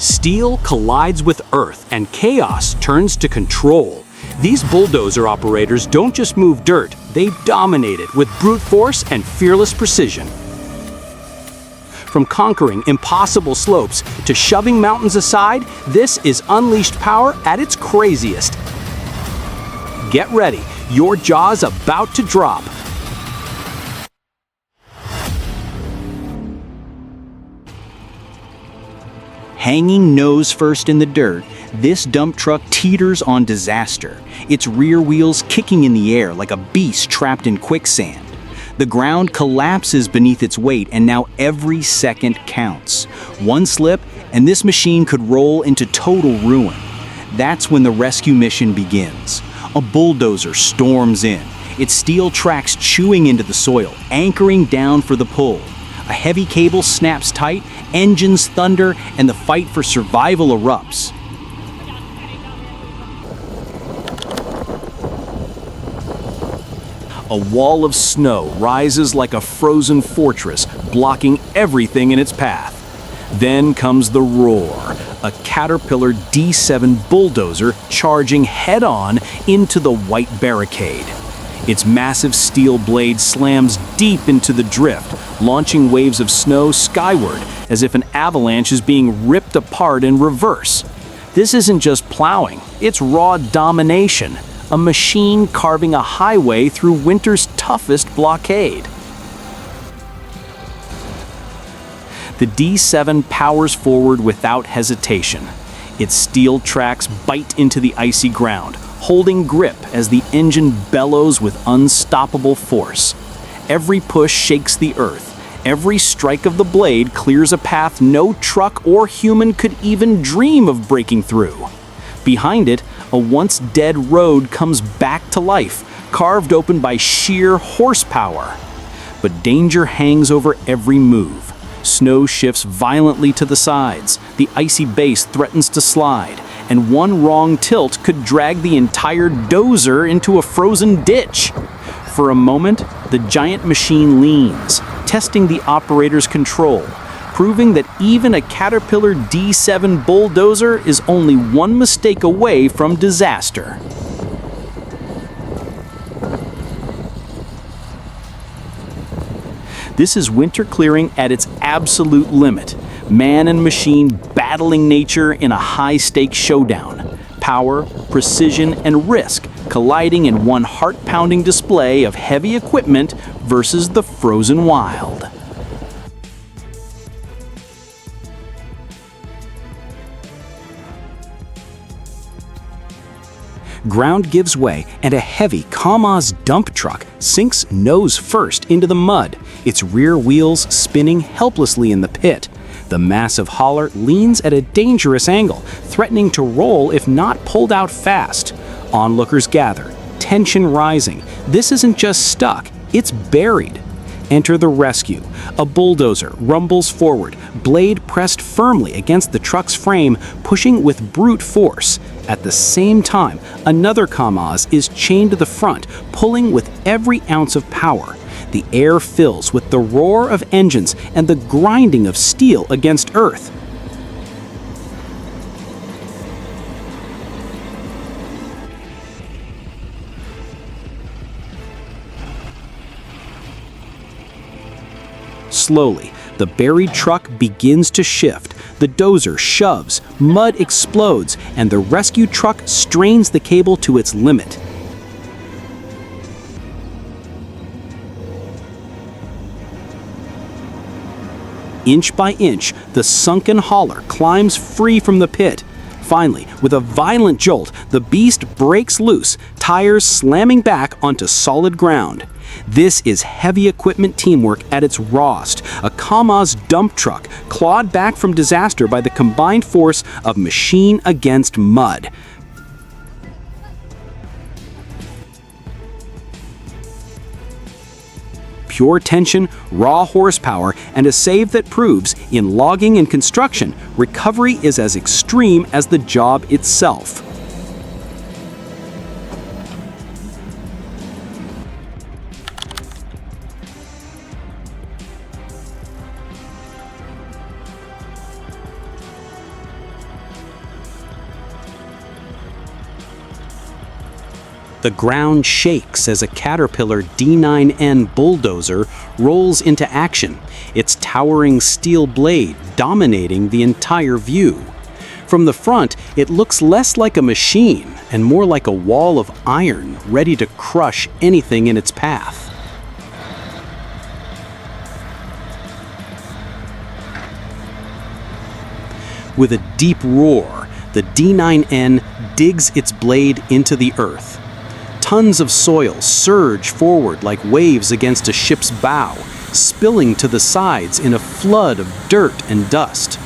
Steel collides with earth and chaos turns to control. These bulldozer operators don't just move dirt, they dominate it with brute force and fearless precision. From conquering impossible slopes to shoving mountains aside, this is unleashed power at its craziest. Get ready, your jaw's about to drop. Hanging nose first in the dirt, this dump truck teeters on disaster, its rear wheels kicking in the air like a beast trapped in quicksand. The ground collapses beneath its weight, and now every second counts. One slip, and this machine could roll into total ruin. That's when the rescue mission begins. A bulldozer storms in, its steel tracks chewing into the soil, anchoring down for the pull. A heavy cable snaps tight, engines thunder, and the fight for survival erupts. A wall of snow rises like a frozen fortress, blocking everything in its path. Then comes the roar, a Caterpillar D7 bulldozer charging head-on into the white barricade. Its massive steel blade slams deep into the drift, launching waves of snow skyward as if an avalanche is being ripped apart in reverse. This isn't just plowing, it's raw domination, a machine carving a highway through winter's toughest blockade. The D7 powers forward without hesitation. Its steel tracks bite into the icy ground, holding grip as the engine bellows with unstoppable force. Every push shakes the earth. Every strike of the blade clears a path no truck or human could even dream of breaking through. Behind it, a once dead road comes back to life, carved open by sheer horsepower. But danger hangs over every move. Snow shifts violently to the sides, the icy base threatens to slide, and one wrong tilt could drag the entire dozer into a frozen ditch. For a moment, the giant machine leans, testing the operator's control, proving that even a Caterpillar D7 bulldozer is only one mistake away from disaster. This is winter clearing at its absolute limit. Man and machine battling nature in a high-stakes showdown. Power, precision, and risk colliding in one heart-pounding display of heavy equipment versus the frozen wild. Ground gives way, and a heavy KAMAZ dump truck sinks nose first into the mud, its rear wheels spinning helplessly in the pit. The massive hauler leans at a dangerous angle, threatening to roll if not pulled out fast. Onlookers gather, tension rising. This isn't just stuck, it's buried. Enter the rescue. A bulldozer rumbles forward, blade pressed firmly against the truck's frame, pushing with brute force. At the same time, another KAMAZ is chained to the front, pulling with every ounce of power. The air fills with the roar of engines and the grinding of steel against earth. Slowly, the buried truck begins to shift. The dozer shoves, mud explodes, and the rescue truck strains the cable to its limit. Inch by inch, the sunken hauler climbs free from the pit. Finally, with a violent jolt, the beast breaks loose, tires slamming back onto solid ground. This is heavy equipment teamwork at its rawest, a KAMAZ dump truck clawed back from disaster by the combined force of machine against mud. Pure tension, raw horsepower, and a save that proves, in logging and construction, recovery is as extreme as the job itself. The ground shakes as a Caterpillar D9N Bulldozer rolls into action, its towering steel blade dominating the entire view. From the front, it looks less like a machine and more like a wall of iron ready to crush anything in its path. With a deep roar, the D9N digs its blade into the earth. Tons of soil surge forward like waves against a ship's bow, spilling to the sides in a flood of dirt and dust.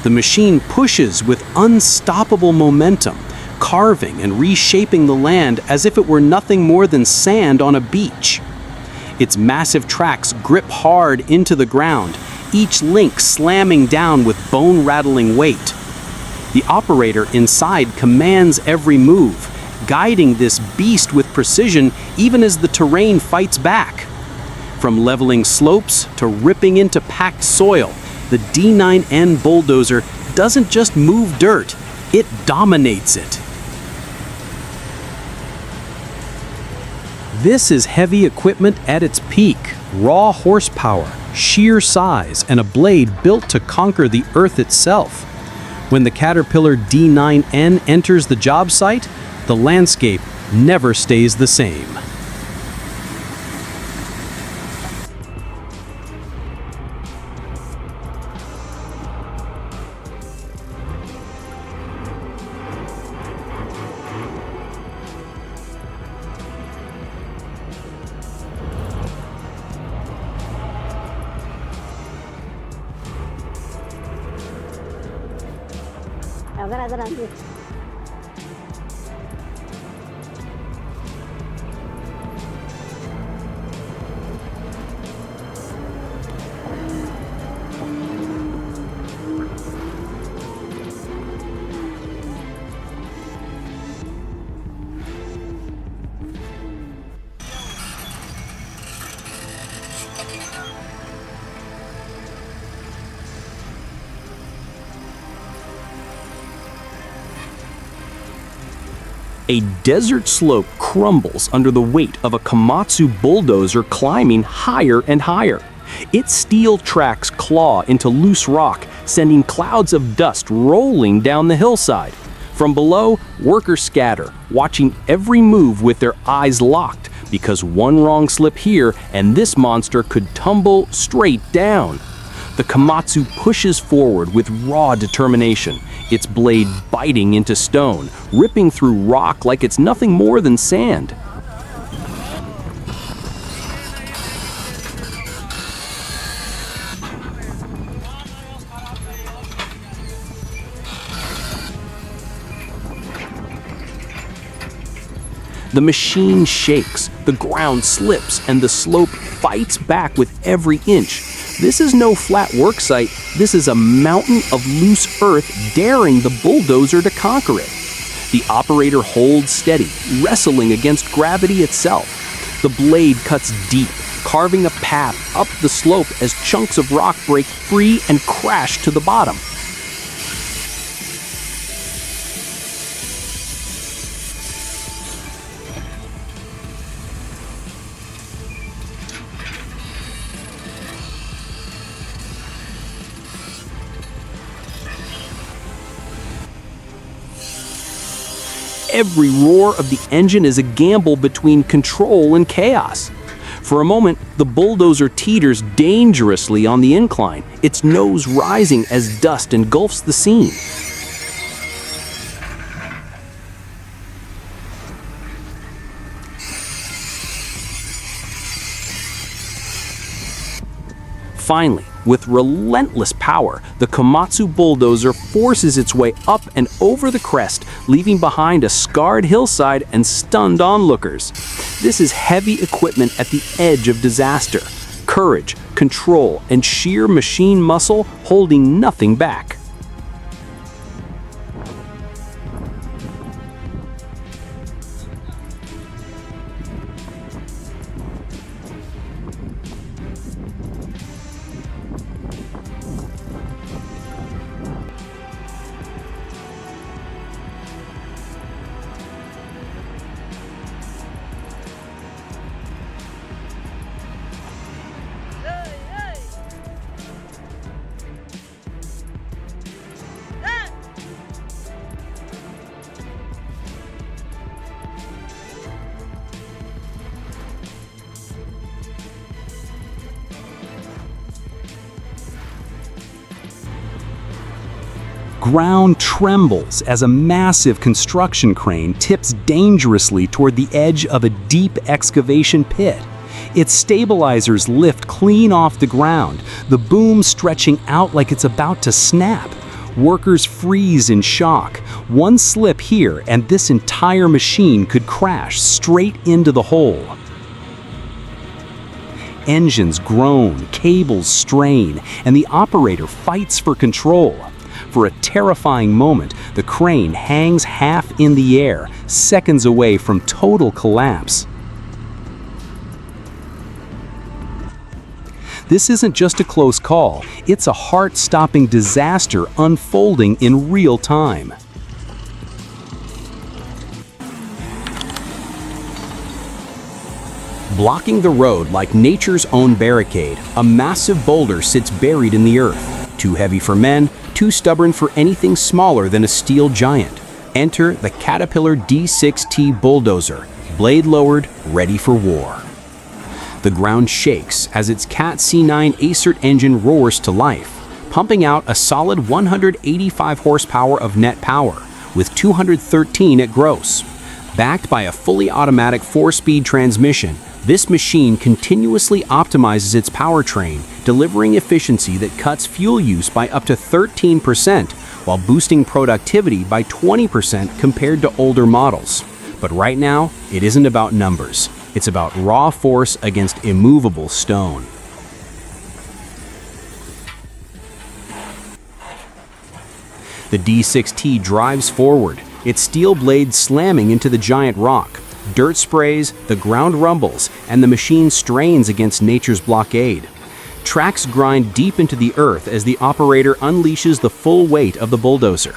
The machine pushes with unstoppable momentum, carving and reshaping the land as if it were nothing more than sand on a beach. Its massive tracks grip hard into the ground, each link slamming down with bone-rattling weight. The operator inside commands every move, guiding this beast with precision even as the terrain fights back. From leveling slopes to ripping into packed soil, the D9N Bulldozer doesn't just move dirt, it dominates it. This is heavy equipment at its peak, raw horsepower, sheer size, and a blade built to conquer the earth itself. When the Caterpillar D9N enters the job site, the landscape never stays the same. A desert slope crumbles under the weight of a Komatsu bulldozer climbing higher and higher. Its steel tracks claw into loose rock, sending clouds of dust rolling down the hillside. From below, workers scatter, watching every move with their eyes locked, because one wrong slip here and this monster could tumble straight down. The Komatsu pushes forward with raw determination, its blade biting into stone, ripping through rock like it's nothing more than sand. The machine shakes, the ground slips, and the slope fights back with every inch. This is no flat work site, this is a mountain of loose earth daring the bulldozer to conquer it. The operator holds steady, wrestling against gravity itself. The blade cuts deep, carving a path up the slope as chunks of rock break free and crash to the bottom. Every roar of the engine is a gamble between control and chaos. For a moment, the bulldozer teeters dangerously on the incline, its nose rising as dust engulfs the scene. Finally, with relentless power, the Komatsu bulldozer forces its way up and over the crest, leaving behind a scarred hillside and stunned onlookers. This is heavy equipment at the edge of disaster. Courage, control, and sheer machine muscle holding nothing back. Ground trembles as a massive construction crane tips dangerously toward the edge of a deep excavation pit. Its stabilizers lift clean off the ground, the boom stretching out like it's about to snap. Workers freeze in shock. One slip here and this entire machine could crash straight into the hole. Engines groan, cables strain, and the operator fights for control. For a terrifying moment, the crane hangs half in the air, seconds away from total collapse. This isn't just a close call, it's a heart-stopping disaster unfolding in real time. Blocking the road like nature's own barricade, a massive boulder sits buried in the earth. Too heavy for men, too stubborn for anything smaller than a steel giant. Enter the Caterpillar D6T Bulldozer, blade lowered, ready for war. The ground shakes as its Cat C9 Acert engine roars to life, pumping out a solid 185 horsepower of net power, with 213 at gross. Backed by a fully automatic 4-speed transmission, this machine continuously optimizes its powertrain, delivering efficiency that cuts fuel use by up to 13%, while boosting productivity by 20% compared to older models. But right now, it isn't about numbers. It's about raw force against immovable stone. The D6T drives forward, its steel blades slamming into the giant rock. Dirt sprays, the ground rumbles, and the machine strains against nature's blockade. Tracks grind deep into the earth as the operator unleashes the full weight of the bulldozer.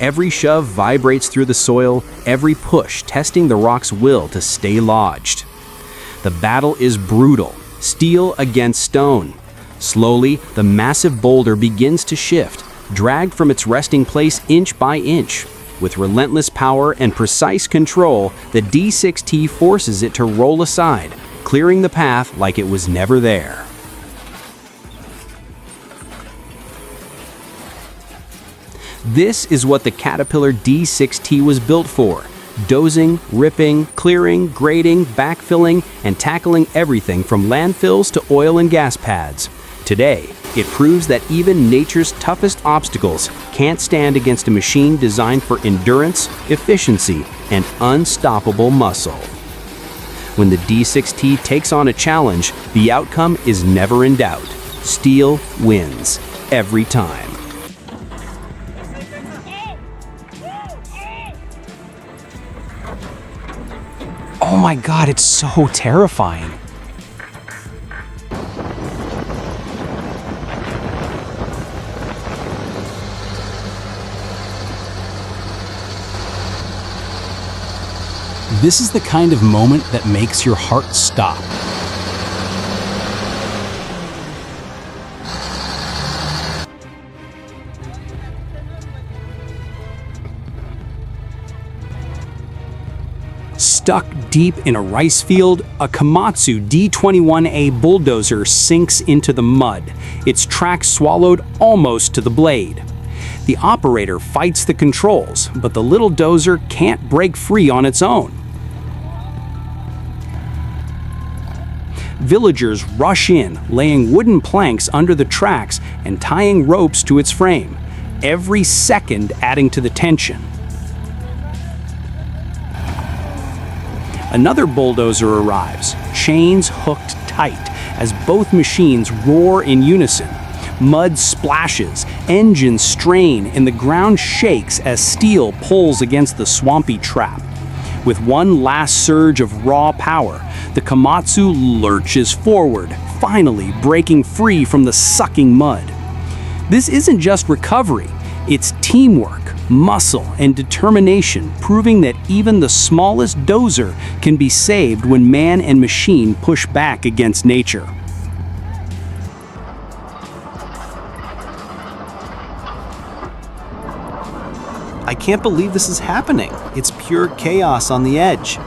Every shove vibrates through the soil, every push testing the rock's will to stay lodged. The battle is brutal, steel against stone. Slowly, the massive boulder begins to shift, dragged from its resting place inch by inch. With relentless power and precise control, the D6T forces it to roll aside, clearing the path like it was never there. This is what the Caterpillar D6T was built for: dozing, ripping, clearing, grading, backfilling, and tackling everything from landfills to oil and gas pads. Today, it proves that even nature's toughest obstacles can't stand against a machine designed for endurance, efficiency, and unstoppable muscle. When the D6T takes on a challenge, the outcome is never in doubt. Steel wins every time. Oh my God, it's so terrifying. This is the kind of moment that makes your heart stop. Stuck deep in a rice field, a Komatsu D21A Bulldozer sinks into the mud, its track swallowed almost to the blade. The operator fights the controls, but the little dozer can't break free on its own. Villagers rush in, laying wooden planks under the tracks and tying ropes to its frame, every second adding to the tension. Another bulldozer arrives, chains hooked tight, as both machines roar in unison. Mud splashes, engines strain, and the ground shakes as steel pulls against the swampy trap. With one last surge of raw power, the Komatsu lurches forward, finally breaking free from the sucking mud. This isn't just recovery, it's teamwork, muscle, and determination, proving that even the smallest dozer can be saved when man and machine push back against nature. I can't believe this is happening. It's pure chaos on the edge.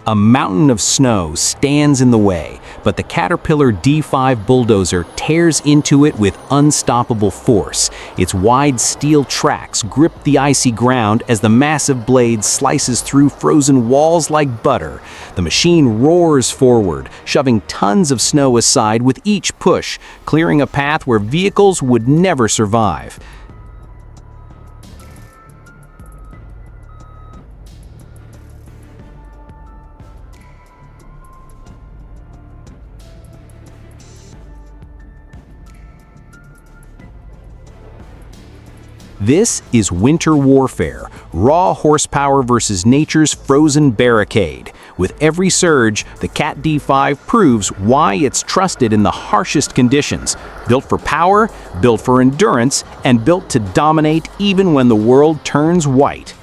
A mountain of snow stands in the way, but the Caterpillar D5 Bulldozer tears into it with unstoppable force. Its wide steel tracks grip the icy ground as the massive blade slices through frozen walls like butter. The machine roars forward, shoving tons of snow aside with each push, clearing a path where vehicles would never survive. This is winter warfare, raw horsepower versus nature's frozen barricade. With every surge, the Cat D5 proves why it's trusted in the harshest conditions. Built for power, built for endurance, and built to dominate even when the world turns white.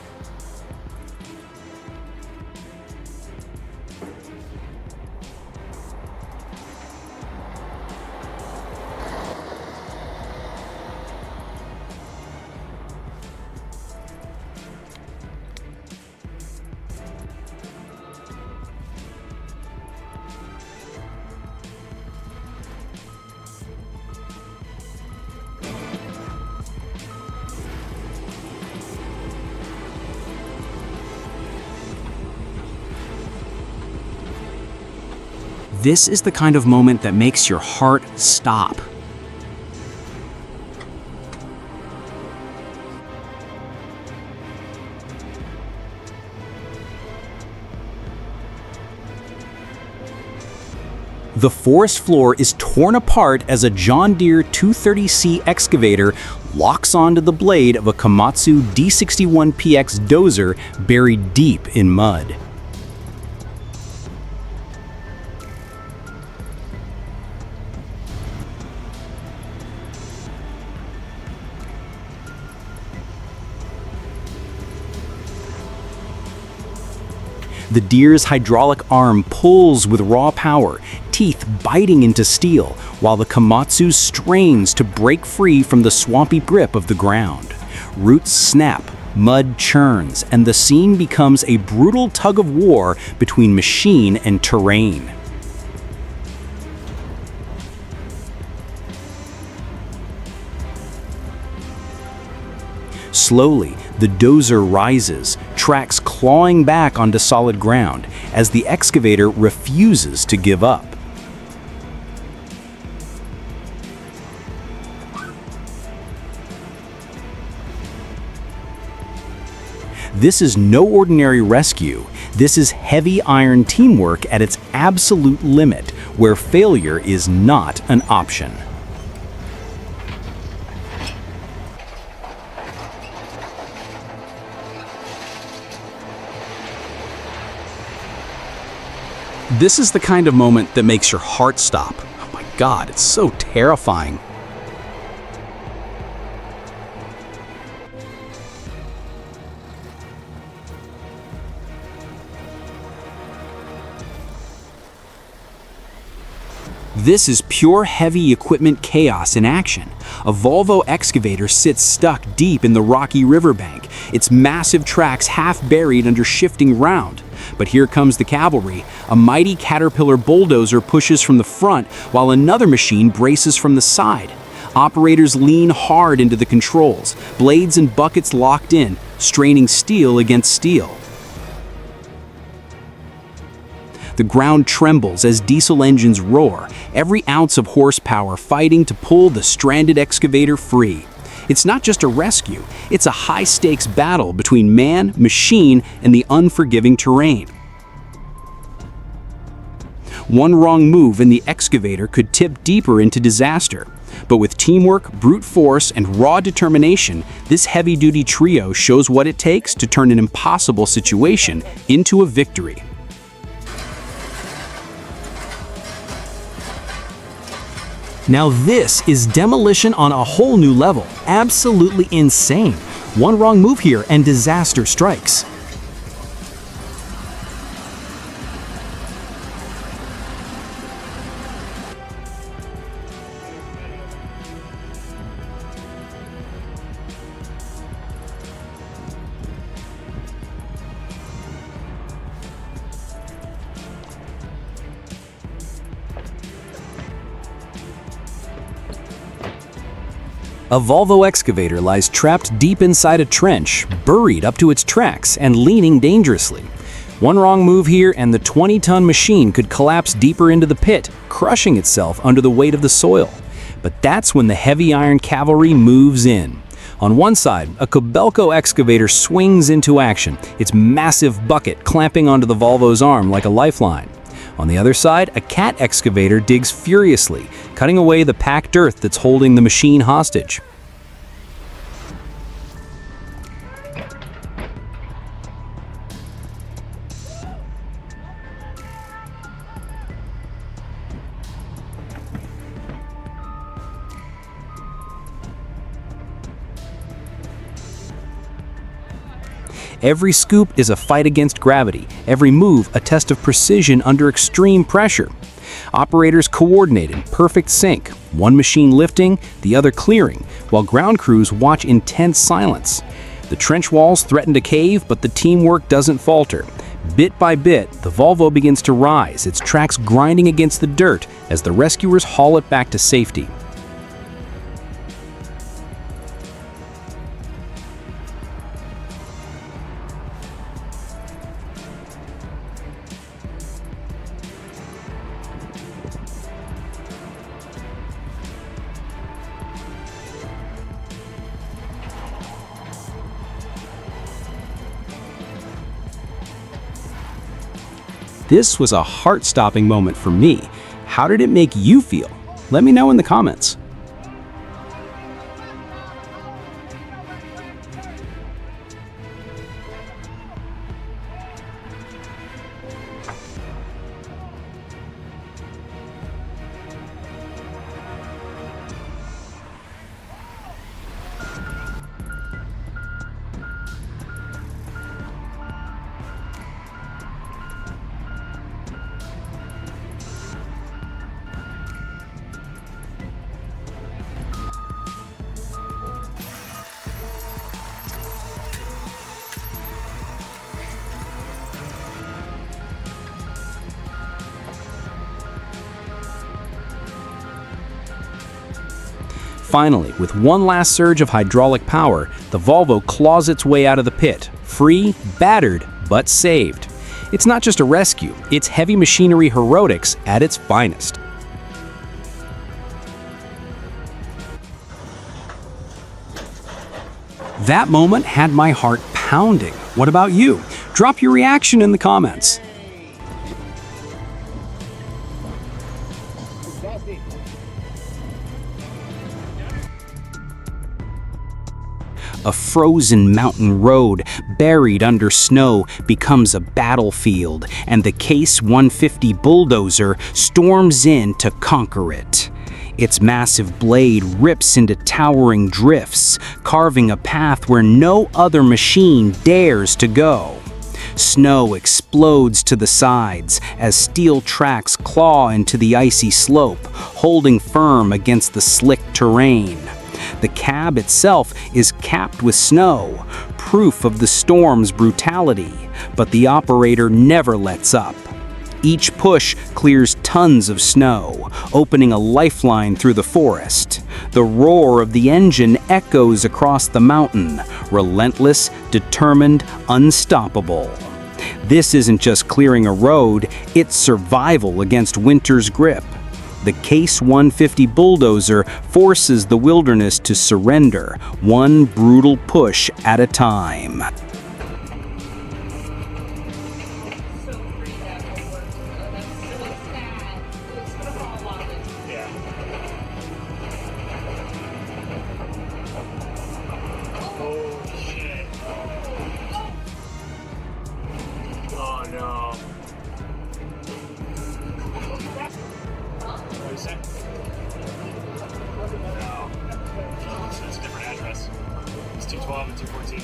This is the kind of moment that makes your heart stop. The forest floor is torn apart as a John Deere 230C excavator locks onto the blade of a Komatsu D61PX dozer buried deep in mud. The Deere's hydraulic arm pulls with raw power, teeth biting into steel, while the Komatsu strains to break free from the swampy grip of the ground. Roots snap, mud churns, and the scene becomes a brutal tug of war between machine and terrain. Slowly, the dozer rises, tracks clawing back onto solid ground as the excavator refuses to give up. This is no ordinary rescue. This is heavy iron teamwork at its absolute limit, where failure is not an option. This is the kind of moment that makes your heart stop. Oh my God, it's so terrifying. This is pure heavy equipment chaos in action. A Volvo excavator sits stuck deep in the rocky riverbank, its massive tracks half buried under shifting ground. But here comes the cavalry. A mighty Caterpillar bulldozer pushes from the front, while another machine braces from the side. Operators lean hard into the controls, blades and buckets locked in, straining steel against steel. The ground trembles as diesel engines roar, every ounce of horsepower fighting to pull the stranded excavator free. It's not just a rescue, it's a high-stakes battle between man, machine, and the unforgiving terrain. One wrong move and the excavator could tip deeper into disaster. But with teamwork, brute force, and raw determination, this heavy-duty trio shows what it takes to turn an impossible situation into a victory. Now this is demolition on a whole new level. Absolutely insane. One wrong move here and disaster strikes. A Volvo excavator lies trapped deep inside a trench, buried up to its tracks and leaning dangerously. One wrong move here and the 20-ton machine could collapse deeper into the pit, crushing itself under the weight of the soil. But that's when the heavy iron cavalry moves in. On one side, a Kobelco excavator swings into action, its massive bucket clamping onto the Volvo's arm like a lifeline. On the other side, a Cat excavator digs furiously, cutting away the packed earth that's holding the machine hostage. Every scoop is a fight against gravity, every move a test of precision under extreme pressure. Operators coordinate in perfect sync, one machine lifting, the other clearing, while ground crews watch in tense silence. The trench walls threaten to cave, but the teamwork doesn't falter. Bit by bit, the Volvo begins to rise, its tracks grinding against the dirt as the rescuers haul it back to safety. This was a heart-stopping moment for me. How did it make you feel? Let me know in the comments. Finally, with one last surge of hydraulic power, the Volvo claws its way out of the pit, free, battered, but saved. It's not just a rescue, it's heavy machinery heroics at its finest. That moment had my heart pounding. What about you? Drop your reaction in the comments. A frozen mountain road buried under snow becomes a battlefield, and the Case 150 Bulldozer storms in to conquer it. Its massive blade rips into towering drifts, carving a path where no other machine dares to go. Snow explodes to the sides as steel tracks claw into the icy slope, holding firm against the slick terrain. The cab itself is capped with snow, proof of the storm's brutality, but the operator never lets up. Each push clears tons of snow, opening a lifeline through the forest. The roar of the engine echoes across the mountain, relentless, determined, unstoppable. This isn't just clearing a road, it's survival against winter's grip. The Case 150 Bulldozer forces the wilderness to surrender, one brutal push at a time. It's a different address. It's 212 and 214.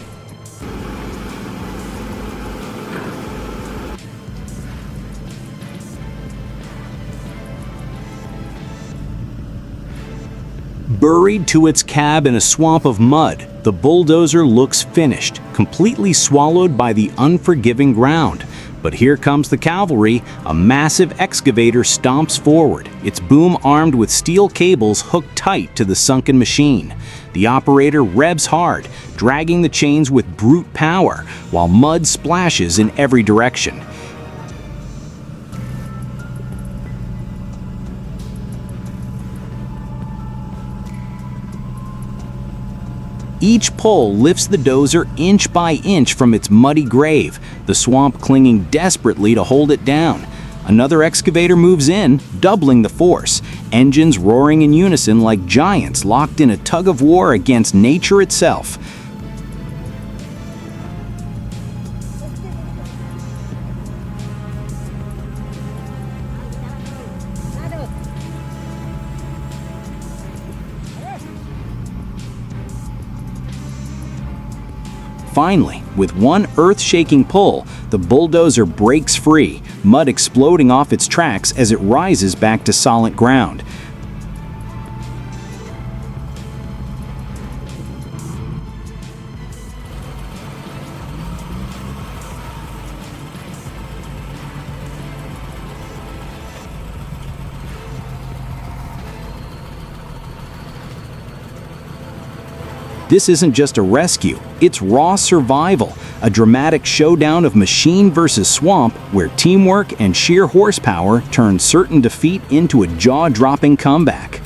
Buried to its cab in a swamp of mud, the Bulldozer looks finished, completely swallowed by the unforgiving ground. But here comes the cavalry. A massive excavator stomps forward, its boom armed with steel cables hooked tight to the sunken machine. The operator revs hard, dragging the chains with brute power, while mud splashes in every direction. Each pull lifts the dozer inch by inch from its muddy grave, the swamp clinging desperately to hold it down. Another excavator moves in, doubling the force, engines roaring in unison like giants locked in a tug of war against nature itself. Finally, with one earth-shaking pull, the bulldozer breaks free, mud exploding off its tracks as it rises back to solid ground. This isn't just a rescue, it's raw survival, a dramatic showdown of machine versus swamp where teamwork and sheer horsepower turn certain defeat into a jaw-dropping comeback.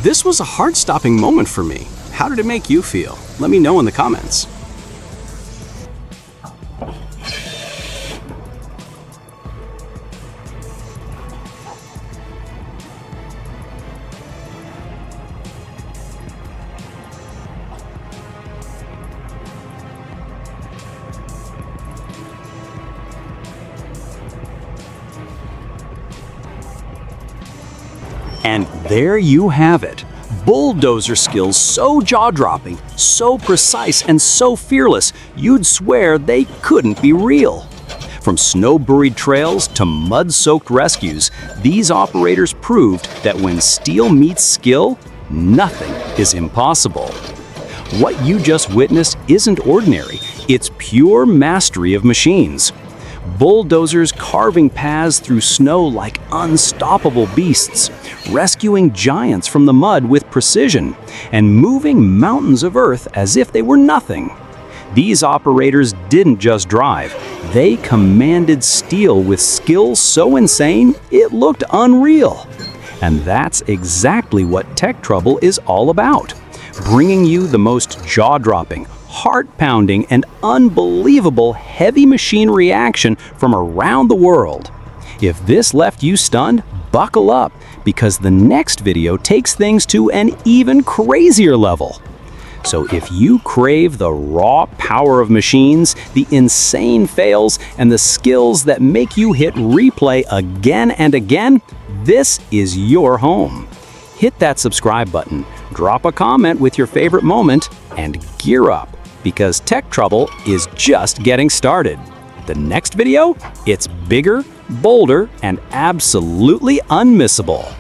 This was a heart-stopping moment for me. How did it make you feel? Let me know in the comments. And there you have it. Bulldozer skills so jaw-dropping, so precise, and so fearless, you'd swear they couldn't be real. From snow-buried trails to mud-soaked rescues, these operators proved that when steel meets skill, nothing is impossible. What you just witnessed isn't ordinary, it's pure mastery of machines. Bulldozers carving paths through snow like unstoppable beasts, rescuing giants from the mud with precision, and moving mountains of earth as if they were nothing. These operators didn't just drive, they commanded steel with skill so insane it looked unreal. And that's exactly what Tech Trouble is all about, bringing you the most jaw-dropping, heart-pounding, and unbelievable heavy machinery action from around the world. If this left you stunned, buckle up, because the next video takes things to an even crazier level. So if you crave the raw power of machines, the insane fails, and the skills that make you hit replay again and again, this is your home. Hit that subscribe button, drop a comment with your favorite moment, and gear up, because Tech Trouble is just getting started. The next video, it's bigger, bolder, and absolutely unmissable.